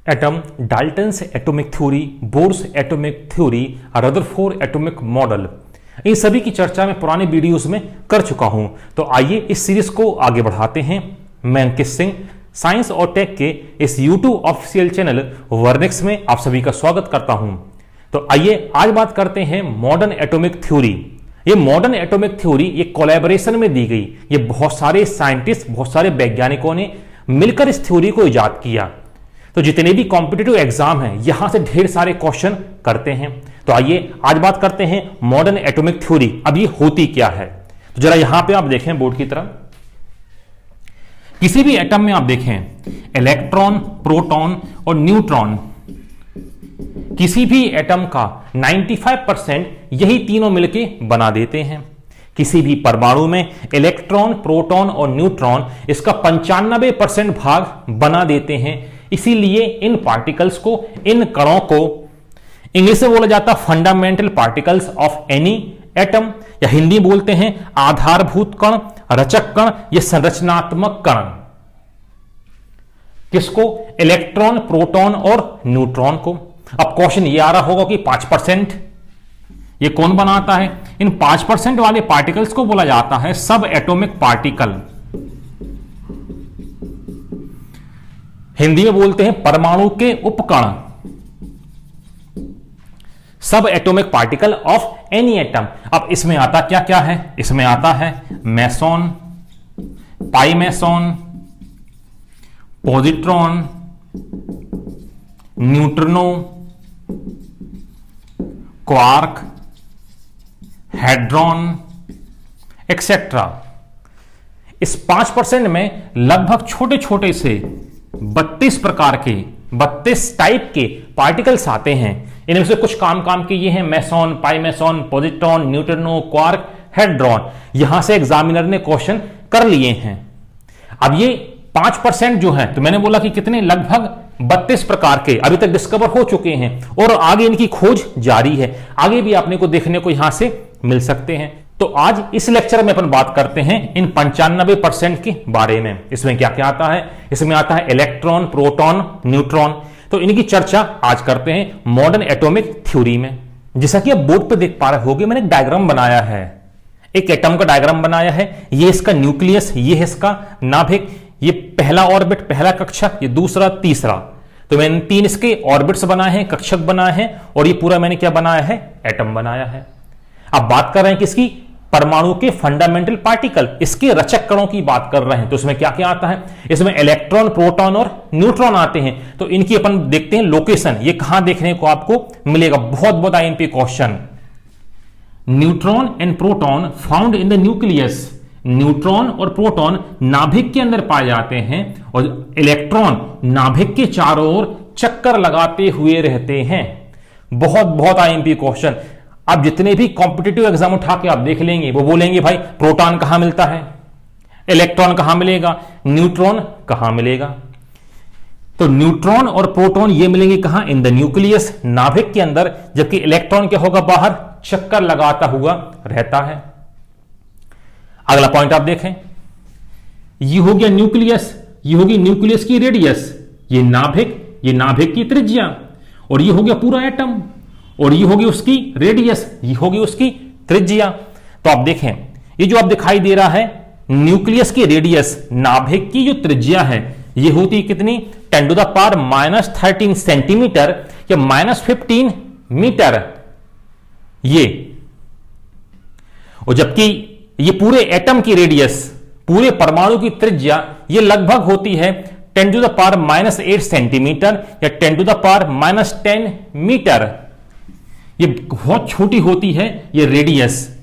Atom, Dalton's atomic theory, Bohr's atomic theory, Rutherford atomic model, इन सभी की चर्चा मैं पुराने वीडियोस में कर चुका हूं। तो आइए इस सीरीज को आगे बढ़ाते हैं। मैं अंकित सिंह साइंस और टेक के इस यूट्यूब ऑफिशियल चैनल वर्नेक्स में आप सभी का स्वागत करता हूं। तो आइए आज बात करते हैं मॉडर्न एटॉमिक थ्योरी। ये मॉडर्न एटॉमिक थ्योरी ये कोलैबोरेशन में दी गई। ये बहुत सारे साइंटिस्ट, बहुत सारे वैज्ञानिकों ने मिलकर इस थ्योरी को इजाद किया। तो जितने भी कॉम्पिटिटिव एग्जाम हैं यहां से ढेर सारे क्वेश्चन करते हैं। तो आइए आज बात करते हैं मॉडर्न एटॉमिक थ्योरी। अब ये होती क्या है, तो जरा यहां पे आप देखें बोर्ड की तरफ। किसी भी एटम में आप देखें इलेक्ट्रॉन, प्रोटॉन और न्यूट्रॉन, किसी भी एटम का 95% यही तीनों मिलके बना देते हैं। किसी भी परमाणु में इलेक्ट्रॉन, प्रोटॉन और न्यूट्रॉन इसका 95% भाग बना देते हैं। इसीलिए इन पार्टिकल्स को, इन कणों को इंग्लिश में बोला जाता है fundamental particles of any atom, या हिंदी बोलते हैं आधारभूत कण, रचक कण या संरचनात्मक कण। किसको? इलेक्ट्रॉन, प्रोटॉन और न्यूट्रॉन को। अब क्वेश्चन ये आ रहा होगा कि 5% ये कौन बनाता है? इन 5% वाले पार्टिकल्स को बोला जाता है सब एटॉमिक पार्टिकल। हिंदी में बोलते हैं परमाणु के उपकण, subatomic particle of any atom. अब इसमें आता क्या क्या है? इसमें आता है meson, pi meson, positron, neutrino, quark, hadron etcetera. इस 5% में लगभग छोटे छोटे से 32 प्रकार के, 32 टाइप के पार्टिकल्स आते हैं। इनमें से कुछ काम के ये हैं meson, pi meson, positron, neutrino, quark, hadron. यहां से एग्जामिनर ने क्वेश्चन कर लिए हैं। अब ये 5% जो है, तो मैंने बोला कि कितने, लगभग 32 प्रकार के अभी तक डिस्कवर हो चुके हैं और आगे इनकी खोज जारी है। आगे भी आपने को देखने को यहां से मिल सकते हैं। तो आज इस लेक्चर में अपन बात करते हैं इन 95% के बारे में। इसमें क्या क्या आता है? इसमें आता है इलेक्ट्रॉन, प्रोटॉन, न्यूट्रॉन। तो इनकी चर्चा आज करते हैं मॉडर्न एटॉमिक थ्योरी में। जैसा कि आप बोर्ड पर देख पा रहे होंगे, मैंने एक डायग्राम बनाया है, एक एटम का डायग्राम बनाया है। ये इसका न्यूक्लियस, ये है इसका नाभिक, ये पहला ऑर्बिट, पहला कक्षक, ये दूसरा, तीसरा। तो मैंने 3 इसके ऑर्बिट्स बनाए हैं, कक्षक बनाए हैं, और ये पूरा मैंने क्या बनाया है? एटम बनाया है। अब बात कर रहे हैं किसकी? परमाणु के फंडामेंटल पार्टिकल, इसके रचक कणों की बात कर रहे हैं। तो इसमें क्या क्या आता है? इसमें इलेक्ट्रॉन, प्रोटॉन और न्यूट्रॉन आते हैं। तो इनकी अपन देखते हैं लोकेशन, ये कहां देखने को आपको मिलेगा। बहुत IMP question. Neutron and proton found in the nucleus. Neutron और प्रोटॉन नाभिक के अंदर पाए जाते हैं और इलेक्ट्रॉन नाभिक के चारों ओर चक्कर लगाते हुए रहते हैं। बहुत आईएमपी क्वेश्चन। अब जितने भी कॉम्पिटिटिव एग्जाम उठा के आप देख लेंगे, वो बोलेंगे भाई प्रोटॉन कहां मिलता है, इलेक्ट्रॉन कहां मिलेगा, न्यूट्रॉन कहां मिलेगा। तो न्यूट्रॉन और प्रोटॉन ये मिलेंगे कहां? इन द न्यूक्लियस, नाभिक के अंदर, जबकि इलेक्ट्रॉन क्या होगा? बाहर चक्कर लगाता हुआ रहता है। अगला पॉइंट आप देखें, ये हो गया न्यूक्लियस, ये होगी न्यूक्लियस की रेडियस, ये नाभिक की त्रिज्या, और ये हो गया पूरा एटम, और ये होगी उसकी रेडियस, ये होगी उसकी त्रिज्या। तो आप देखें, ये जो आप दिखाई दे रहा है न्यूक्लियस की रेडियस, नाभिक की जो त्रिज्या है, ये होती है कितनी? 10⁻⁻13 सेंटीमीटर या -15 मीटर ये। और जबकि ये पूरे एटम की रेडियस, पूरे परमाणु की त्रिज्या, ये लगभग होती है 10⁻⁻8 सेंटीमीटर या 10⁻⁻10 मीटर। ये बहुत छोटी होती है ये रेडियस।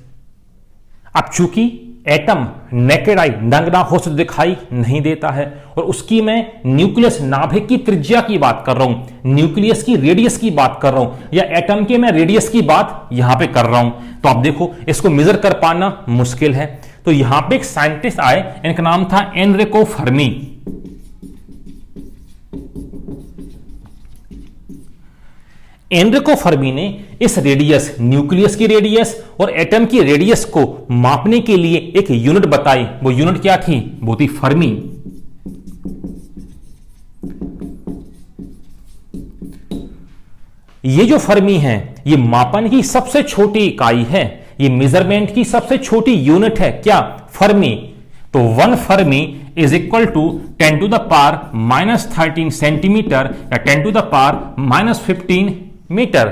अब चूंकि एटम नेकेड आई, नंगा आंखों से दिखाई नहीं देता है, और उसकी मैं न्यूक्लियस, नाभिक की त्रिज्या की बात कर रहा हूं, न्यूक्लियस की रेडियस की बात कर रहा हूं, या एटम के मैं रेडियस की बात यहां पे कर रहा हूं। तो आप देखो, इसको मेजर कर पाना मुश्किल है। तो यहां पे एक साइंटिस्ट आए, इनका नाम था एनरिको फर्मी। एनरिको फर्मी ने इस रेडियस, न्यूक्लियस की रेडियस और एटम की रेडियस को मापने के लिए एक यूनिट बताई। वो यूनिट क्या थी? वो थी फर्मी। ये जो फर्मी है ये मापन की सबसे छोटी इकाई है, ये मेजरमेंट की सबसे छोटी यूनिट है। क्या? फर्मी। तो 1 fermi is equal to 10 to the power -13 centimetre या 10 टू द पावर -15 मीटर।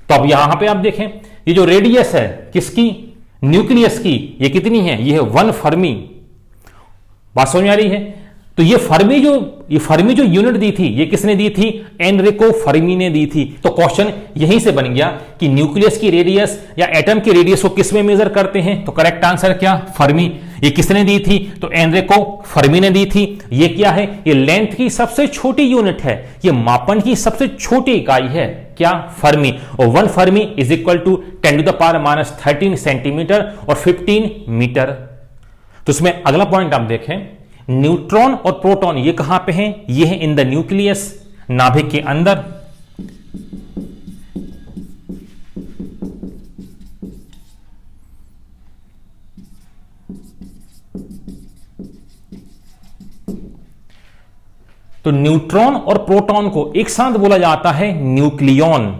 तो अब यहां पे आप देखें, ये जो रेडियस है किसकी? न्यूक्लियस की, ये कितनी है? ये है 1 फर्मी। बात समझ में आ रही है? तो ये फर्मी जो यूनिट दी थी, ये किसने दी थी? एनरिको फर्मी ने दी थी। तो क्वेश्चन यहीं से बन गया कि न्यूक्लियस की रेडियस या एटम की रेडियस को किस में मेजर करते हैं? तो करेक्ट आंसर क्या? फर्मी। ये किसने दी थी? तो एनरिको फर्मी ने दी थी। ये क्या है? ये लेंथ की सबसे छोटी यूनिट है, ये मापन की सबसे छोटी इकाई है। क्या? फर्मी। और 1 fermi is equal to 10 to the power -13 centimetre और 15 मीटर। तो इसमें अगला पॉइंट आप देखें, न्यूट्रॉन और प्रोटॉन ये कहां पे हैं? ये है इन द न्यूक्लियस, नाभिक के अंदर। तो न्यूट्रॉन और प्रोटॉन को एक साथ बोला जाता है न्यूक्लियॉन।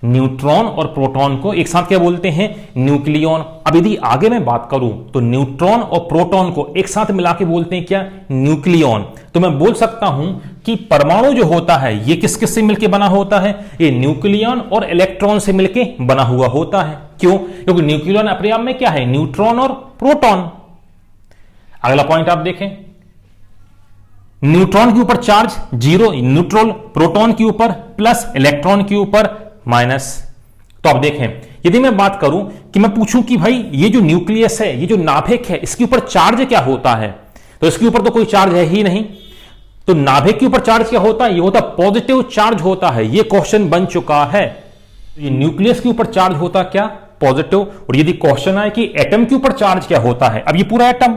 न्यूट्रॉन और प्रोटॉन को एक साथ क्या बोलते हैं? न्यूक्लियॉन। अब यदि आगे मैं बात करूं तो न्यूट्रॉन और प्रोटॉन को एक साथ मिला के बोलते हैं क्या? न्यूक्लियॉन। तो मैं बोल सकता हूं कि परमाणु जो होता है ये किस किस से मिलकर बना होता है? ये न्यूक्लियॉन और इलेक्ट्रॉन से मिलकर बना हुआ होता है। क्यों? क्योंकि न्यूक्लियॉन अपने आप में क्या है? न्यूट्रॉन और प्रोटॉन। अगला पॉइंट आप देखें, न्यूट्रॉन के ऊपर चार्ज 0 न्यूट्रल, प्रोटॉन के ऊपर प्लस, इलेक्ट्रॉन के ऊपर माइनस। तो अब देखें, यदि मैं बात करूं कि मैं पूछूं कि भाई ये जो न्यूक्लियस है, ये जो नाभिक है, इसके ऊपर चार्ज क्या होता है? तो इसके ऊपर तो कोई चार्ज है ही नहीं। तो नाभिक के ऊपर चार्ज क्या होता है? ये होता पॉजिटिव चार्ज होता है। ये क्वेश्चन बन चुका है। ये न्यूक्लियस के ऊपर चार्ज होता क्या? पॉजिटिव। और यदि क्वेश्चन आए कि एटम के ऊपर चार्ज क्या होता है, अब ये पूरा एटम,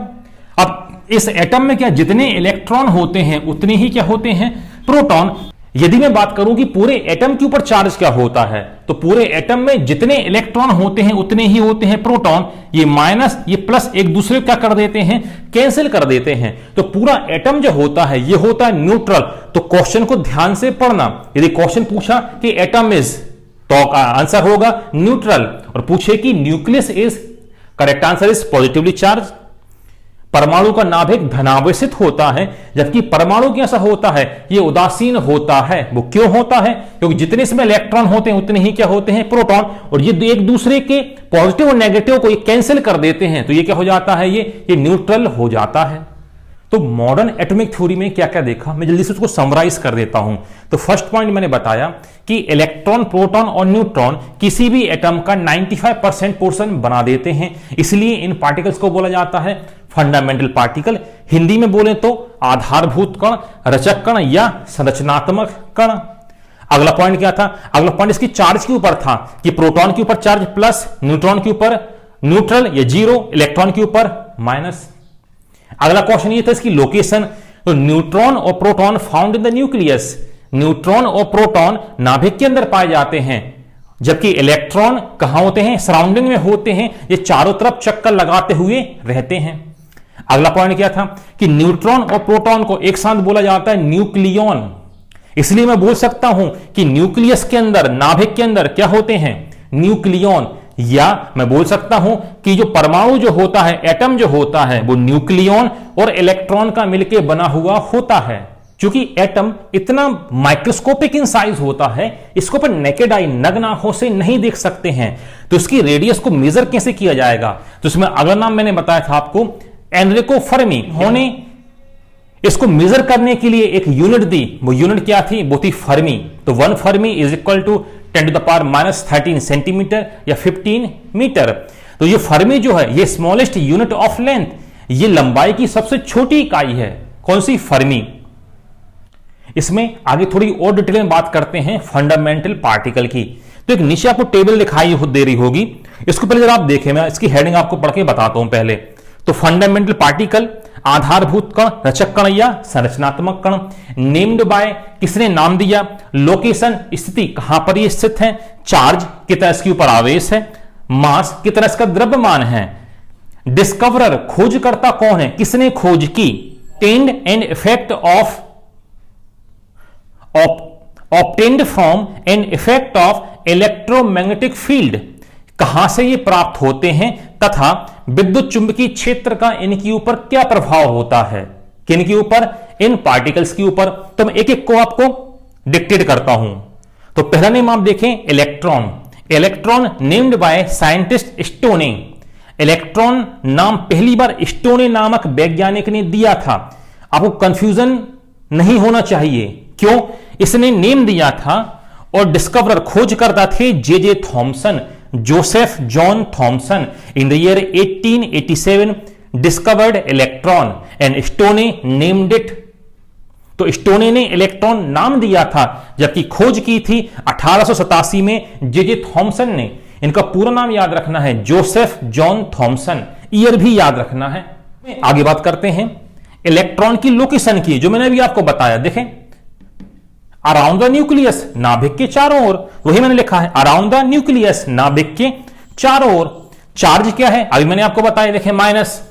अब इस एटम में क्या जितने इलेक्ट्रॉन होते हैं उतने ही क्या होते हैं? प्रोटॉन। यदि मैं बात करूं कि पूरे एटम के ऊपर चार्ज क्या होता है, तो पूरे एटम में जितने इलेक्ट्रॉन होते हैं उतने ही होते हैं प्रोटॉन। ये माइनस ये प्लस एक दूसरे क्या कर देते हैं? कैंसिल कर देते हैं। तो पूरा एटम जो होता है ये होता है न्यूट्रल। तो क्वेश्चन को ध्यान से पढ़ना। यदि क्वेश्चन पूछा कि एटम इज, तो आंसर होगा न्यूट्रल। और पूछे कि nucleus is, correct answer is positively charge. परमाणु का नाभिक धनावेशित होता है, जबकि परमाणु कैसा होता है? ये उदासीन होता है। वो क्यों होता है? क्योंकि जितने इसमें इलेक्ट्रॉन होते हैं उतने ही क्या होते हैं? प्रोटॉन। और ये एक दूसरे के पॉजिटिव और नेगेटिव को ये कैंसिल कर देते हैं। तो ये क्या हो जाता है? ये न्यूट्रल हो जाता है। तो मॉडर्न एटॉमिक थ्योरी में क्या क्या देखा, मैं जल्दी से उसको समराइज कर देता हूं। तो फर्स्ट पॉइंट मैंने बताया कि इलेक्ट्रॉन, प्रोटॉन और न्यूट्रॉन किसी भी एटम का 95% पोर्शन बना देते हैं, इसलिए इन पार्टिकल्स को बोला जाता है फंडामेंटल पार्टिकल। हिंदी में बोले तो आधारभूत कण, रचक कण या संरचनात्मक कण। अगला पॉइंट क्या था? अगला पॉइंट इसकी चार्ज के ऊपर था कि प्रोटॉन के ऊपर चार्ज प्लस, न्यूट्रॉन के ऊपर न्यूट्रल या 0, इलेक्ट्रॉन के ऊपर माइनस। अगला क्वेश्चन ये था इसकी लोकेशन। तो न्यूट्रॉन और proton found in the nucleus. Neutron और प्रोटॉन नाभिक के अंदर पाए जाते हैं, जबकि इलेक्ट्रॉन कहां होते हैं? सराउंडिंग में होते हैं। ये चारों तरफ चक्कर लगाते हुए रहते हैं। अगला पॉइंट क्या था कि न्यूट्रॉन और प्रोटॉन को एक साथ बोला जाता है न्यूक्लियॉन। इसलिए मैं बोल सकता हूं कि न्यूक्लियस के अंदर, नाभिक के अंदर क्या होते हैं? न्यूक्लियॉन। या मैं बोल सकता हूं कि जो परमाणु जो होता है, एटम जो होता है, वो न्यूक्लियॉन और इलेक्ट्रॉन का मिलकर बना हुआ होता है। क्योंकि एटम इतना माइक्रोस्कोपिक इन साइज होता है, इसको पर नेकेड आई, नग्न आंखों से नहीं देख सकते हैं। तो इसकी रेडियस को मेजर कैसे किया जाएगा? तो इसमें अगला नाम मैंने बताया था आपको, एनरिको फर्मी। उन्होंने इसको मेजर करने के लिए एक यूनिट दी। वो यूनिट क्या थी? वो थी फर्मी। तो 1 fermi is equal to 10 to the power -13 centimetre या 15 मीटर। तो ये फर्मी जो है, ये स्मॉलेस्ट यूनिट ऑफ लेंथ, ये लंबाई की सबसे छोटी इकाई है। कौन सी? फर्मी। इसमें आगे थोड़ी और डिटेल में बात करते हैं फंडामेंटल पार्टिकल की। तो एक नीचे आपको टेबल दिखाई दे रही होगी, इसको पहले जरा आप देखें, मैं इसकी हेडिंग आपको पढ़ के बताता हूं पहले। तो फंडामेंटल पार्टिकल, आधारभूत कण, रचक कण या संरचनात्मक कण। नेम्ड बाय, किसने नाम दिया? लोकेशन, स्थिति, कहां पर ये स्थित है। चार्ज, कितना इसके ऊपर आवेश है। मास, कितना इसका द्रव्यमान है। डिस्कवरर, खोजकर्ता कौन है, किसने खोज की। Tend and effect of obtained from an effect of electromagnetic field, कहां से ये प्राप्त होते हैं तथा विद्युत चुंबकीय क्षेत्र का इनके ऊपर क्या प्रभाव होता है, किनके ऊपर, इन पार्टिकल्स के ऊपर। तो मैं एक एक को आपको डिक्टेट करता हूं। तो पहला नेम आप देखें, electron. Electron named by scientist Stoney. Electron नाम पहली बार स्टोने नामक वैज्ञानिक ने दिया था। आपको कंफ्यूजन नहीं होना चाहिए, क्यों, इसने नेम दिया था और डिस्कवरर खोजकर्ता थे J Thomson, Joseph John Thomson. In the year 1887 discovered electron and Stoney named it. तो स्टोने ने इलेक्ट्रॉन नाम दिया था, जबकि खोज की थी 1887 में जे थॉमसन ने। इनका पूरा नाम याद रखना है, जोसेफ जॉन थॉमसन। ईयर भी याद रखना है। आगे बात करते हैं इलेक्ट्रॉन की लोकेशन की, जो मैंने अभी आपको बताया। देखें, अराउंड द न्यूक्लियस, नाभिक के चारों ओर, वही मैंने लिखा है, अराउंड द न्यूक्लियस, नाभिक के चारों ओर। चार्ज क्या है, अभी मैंने आपको बताया, देखें माइनस।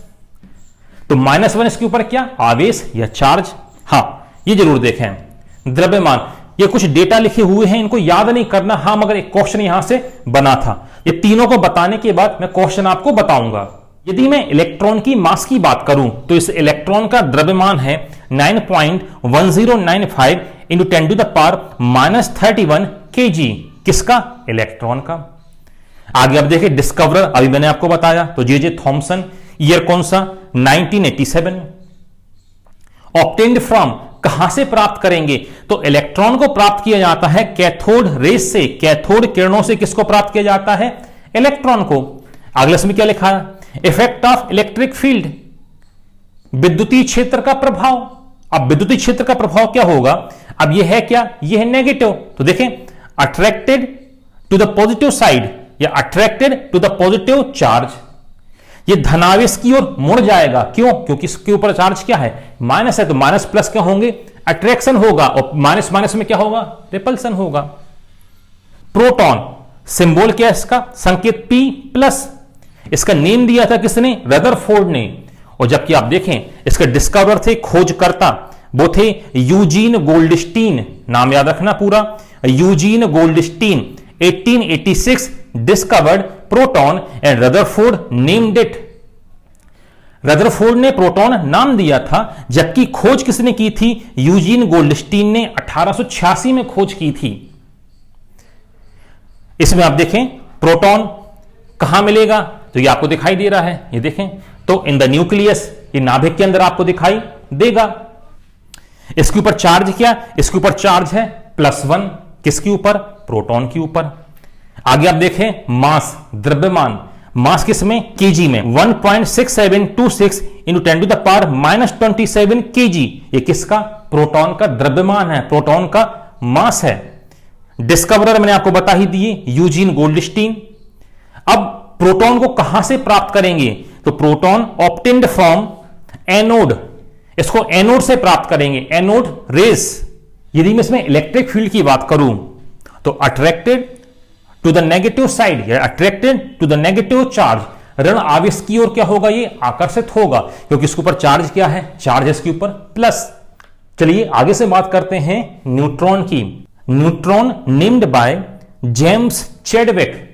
तो -1 इसके ऊपर क्या, आवेश या चार्ज। हां, ये जरूर देखें द्रव्यमान। ये कुछ डेटा लिखे हुए हैं, इनको याद नहीं करना। हां, मगर एक क्वेश्चन यहां से बना था। ये तीनों को बताने के बाद मैं क्वेश्चन आपको बताऊंगा। यदि मैं इलेक्ट्रॉन की मास की बात करूं तो इस इलेक्ट्रॉन का द्रव्यमान है 9.1095 into 10 to the power -31 kg। किसका, इलेक्ट्रॉन का। आगे अब देखिए डिस्कवरर, अभी मैंने आपको बताया, तो जे थॉमसन। ईयर कौन सा, 1987। ऑब्टेन्ड फ्रॉम, कहां से प्राप्त करेंगे, तो इलेक्ट्रॉन को प्राप्त किया जाता है कैथोड रेज से। कैथोड किरणों से किसको प्राप्त किया जाता है, इलेक्ट्रॉन को। अगले इसमें क्या लिखा है, इफेक्ट ऑफ इलेक्ट्रिक फील्ड, विद्युतीय क्षेत्र का प्रभाव। अब विद्युतीय क्षेत्र का प्रभाव क्या होगा, अब यह है क्या, यह है नेगेटिव। तो देखें, attracted to the positive side या attracted to the positive charge. ये धनावेश की ओर मुड़ जाएगा, क्यों, क्योंकि इसके ऊपर चार्ज क्या है, माइनस है। तो माइनस प्लस क्या होंगे, अट्रैक्शन होगा, और माइनस माइनस में क्या होगा, रिपल्सन होगा। प्रोटॉन, सिंबल क्या है इसका, संकेत P+। इसका नेम दिया था किसने, रदरफोर्ड ने। और जबकि आप देखें इसके डिस्कवर थे, खोजकर्ता, वो थे यूजीन गोल्डस्टीन। नाम याद रखना पूरा, Eugene Goldstein. 1886 discovered proton and Rutherford named it. Rutherford ने प्रोटॉन नाम दिया था, जबकि खोज किसने की थी, यूजीन गोल्डस्टीन ने 1886 में खोज की थी। इसमें आप देखें प्रोटॉन कहां मिलेगा, तो ये आपको दिखाई दे रहा है, ये देखें, तो इन द न्यूक्लियस, ये नाभिक के अंदर आपको दिखाई देगा। इसके ऊपर चार्ज क्या, इसके ऊपर चार्ज है +1, किसके ऊपर, प्रोटॉन के ऊपर। आगे आप देखें मास, द्रव्यमान, मास किसमें, केजी में, 1.6726 into 10 to the power -27 kg। ये किसका, प्रोटॉन का द्रव्यमान है, प्रोटॉन का मास है। डिस्कवरर मैंने आपको बता ही दिए, यूजीन गोल्डस्टीन। अब प्रोटॉन को कहां से प्राप्त करेंगे, तो प्रोटॉन ऑब्टेन्ड फ्रॉम एनोड, इसको एनोड से प्राप्त करेंगे, एनोड रेस। यदि मैं इसमें इलेक्ट्रिक फील्ड की बात करूं तो attracted to the negative side या attracted to the negative charge, ऋण आवेश की ओर क्या होगा, ये आकर्षित होगा, क्योंकि इसके ऊपर चार्ज क्या है, चार्ज इसके ऊपर प्लस। चलिए आगे से बात करते हैं न्यूट्रॉन की। Neutron named by James Chadwick.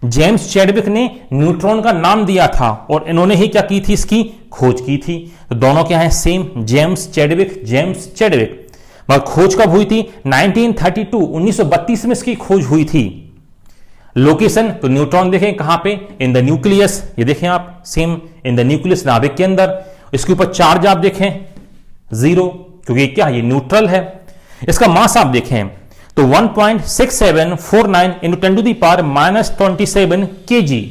James Chadwick ने न्यूट्रॉन का नाम दिया था और इन्होंने ही क्या की थी, इसकी खोज की थी। तो दोनों क्या है, same, James Chadwick, James Chadwick. मगर खोज कब हुई थी, 1932, 1932 में इसकी खोज हुई थी। लोकेशन, तो न्यूट्रॉन देखें कहां पे, इन द न्यूक्लियस, ये देखें आप, सेम इन द न्यूक्लियस, नाभिक के अंदर। इसके ऊपर चार्ज आप देखें 0, क्योंकि क्या, ये न्यूट्रल है। इसका मास आप देखें तो 1.6749 into 10 to the power -27 kg।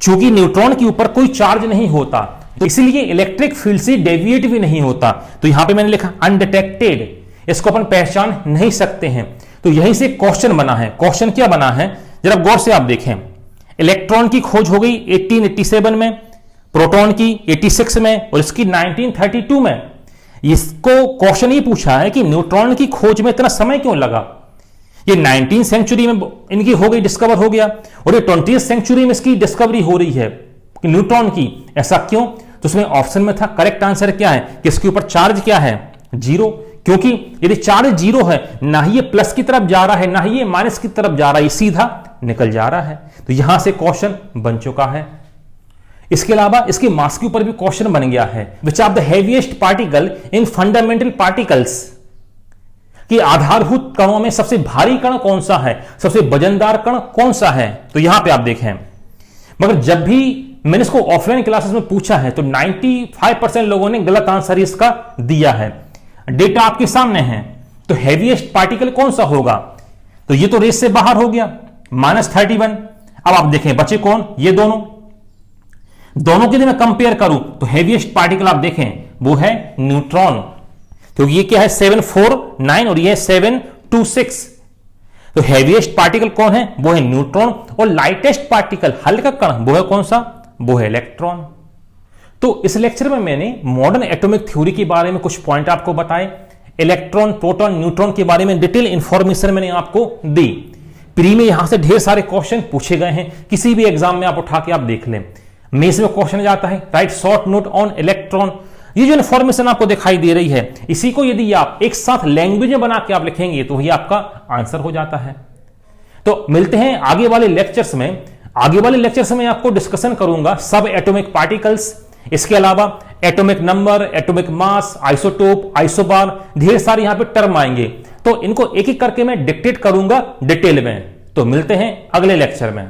चूंकि न्यूट्रॉन के ऊपर कोई चार्ज नहीं होता, तो इसलिए इलेक्ट्रिक फील्ड से डेविएट भी नहीं होता। तो यहां पे मैंने लिखा अनडिटेक्टेड, इसको अपन पहचान नहीं सकते हैं। तो यहीं से क्वेश्चन बना है। क्वेश्चन क्या बना है, जरा गौर से आप देखें। इलेक्ट्रॉन की खोज हो गई 1887 में, प्रोटॉन की 86 में और इसकी 1932 में। इसको क्वेश्चन ये पूछा है कि न्यूट्रॉन की खोज में इतना समय क्यों लगा। ये 19वीं सेंचुरी में इनकी हो गई, डिस्कवर हो गया, और ये 20वीं सेंचुरी में इसकी डिस्कवरी हो रही है न्यूट्रॉन की। ऐसा क्यों, तो उसमें ऑप्शन में था, करेक्ट आंसर क्या है कि इसके ऊपर चार्ज क्या है, 0, क्योंकि यदि चार्ज जीरो है, ना ही ये प्लस की तरफ जा रहा है ना ही ये माइनस की तरफ जा रहा है, ये सीधा निकल जा रहा है। तो यहां से क्वेश्चन बन चुका है। इसके अलावा इसके मास के ऊपर भी क्वेश्चन बन गया है, which are the heaviest particle in fundamental particles, कि आधारभूत कणों में सबसे भारी कण कौन सा है, सबसे वजनदार कण कौन सा है। तो यहां पे आप देखें, मगर जब भी मैंने इसको ऑफलाइन क्लासेस में पूछा है तो 95% लोगों ने गलत आंसर इसका दिया है। डेटा आपके सामने है। तो हेवीएस्ट पार्टिकल कौन सा होगा, तो ये तो रेस से बाहर हो गया, -31। अब आप देखें बचे कौन, ये दोनों की यदि मैं कंपेयर करूं तो हेवीएस्ट पार्टिकल आप देखें वो है न्यूट्रॉन, क्योंकि ये क्या है 749 और ये है 726। तो हेवीएस्ट पार्टिकल कौन है, वो है न्यूट्रॉन, और लाइटेस्ट पार्टिकल हल्का कण वो है कौन सा, वो है इलेक्ट्रॉन। तो इस लेक्चर में मैंने मॉडर्न एटॉमिक थ्योरी के बारे में कुछ पॉइंट आपको बताए, इलेक्ट्रॉन, प्रोटॉन, न्यूट्रॉन के बारे में डिटेल इंफॉर्मेशन मैंने आपको दी। प्री में यहां से ढेर सारे क्वेश्चन पूछे गए हैं, किसी भी एग्जाम में आप उठा के आप देख लें। मेंस में क्वेश्चन जाता है right short note on electron. ये जो इंफॉर्मेशन आपको दिखाई दे रही है, इसी को यदि आप एक साथ लैंग्वेज में बना के आप लिखेंगे तो वही आपका आंसर हो जाता है। तो मिलते हैं आगे वाले लेक्चर्स में। आगे वाले लेक्चर्स में आपको डिस्कशन करूंगा सब एटॉमिक पार्टिकल्स, इसके अलावा atomic number, atomic mass, isotope, isobar, ढेर सारे यहां पे टर्म आएंगे। तो इनको एक एक करके मैं डिक्टेट करूंगा डिटेल में। तो मिलते हैं अगले लेक्चर में।